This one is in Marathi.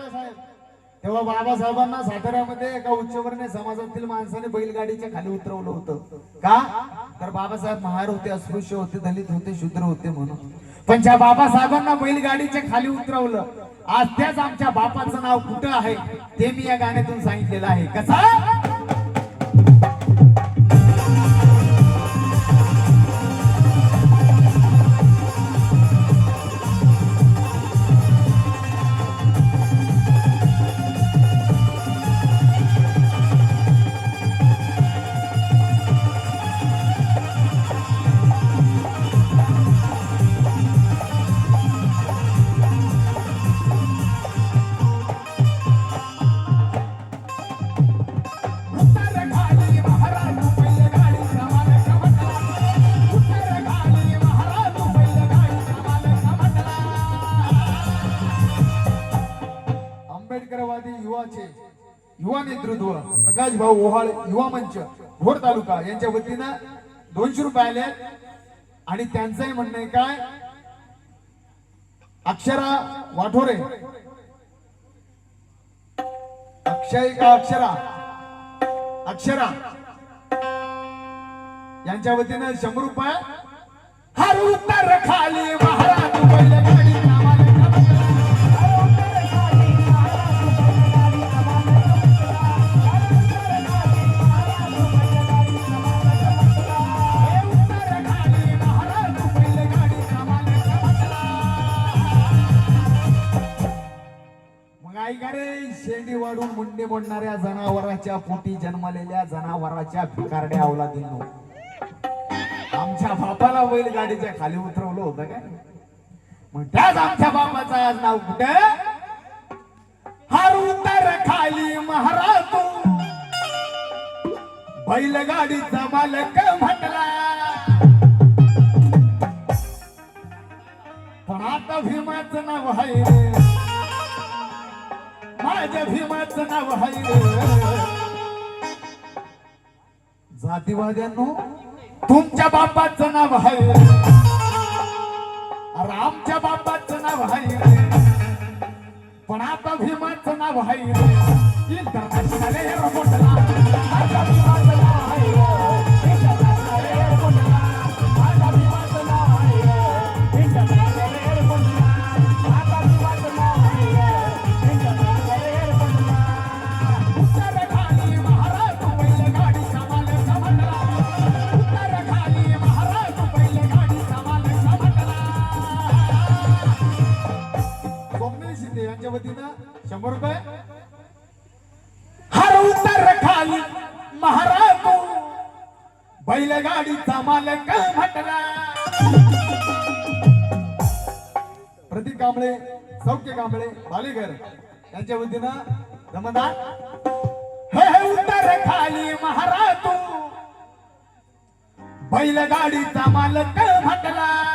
राजा साहेब तेव्हा बाबासाहेबांना साताऱ्यामध्ये एका उच्चवर्णीय समाजातील माणसाने बैलगाडीच्या खाली उतरवलं होतं का तर बाबासाहेब महार होते अस्पृश्य होते दलित होते शूद्र होते म्हणून पण ज्या बाबासाहेबांना बैलगाडीच्या खाली उतरवलं आज त्याच आमच्या बापाचं नाव कुठं आहे ते मी या गाण्यातून सांगितलेलं आहे कसं युवा नेतृत्व प्रकाश भाऊ ओहाळ युवा मंच भोर तालुका यांच्या वतीनं 200 रुपये आले आणि त्यांचंही म्हणणं आहे काय अक्षरा वाठोरे अक्षय का अक्षरा यांच्या वतीनं 100 रुपये हर उत्तर खाली महाराज बैलगाडी शेंडी वाढून मुंडे मोडणाऱ्या जनावराच्या पोटी जन्मलेल्या जनावराच्या भिकारड्या अवलादींनो आमच्या बापाला बैलगाडीच्या खाली उतरवलं होतं काय मग त्याच आमच्या बापाचं आज नाव कुठं हर उतर खाली महाराज बैलगाडीचा मालक म्हटला पण आता भीमाचं नाव आहे माझ्या भीमाचं नाव आहे जातीवाद्यांनो तुमच्या बापाचं नाव आहे अरे आमच्या बापाचं नाव आहे पण आता भीमाचं नाव आहे इंटरनॅशनल एअरपोर्टला माझ्या भीमाचं नाव आहे इंटरनॅशनल एअरपोर्टला माझ्या भीमाचं नाव आहे इंटरनॅशनल एअरपोर्टला माझ्या भीमाचं नाव आहे यांच्या वतीनं 100 रुपये हर उतर खाली महाराज बैलगाडीचा मालक म्हटला प्रतीक कांबळे सौख्य कांबळे बालेघर यांच्या वतीनं जमदार हे उतर खाली महाराज बैलगाडीचा मालक म्हटला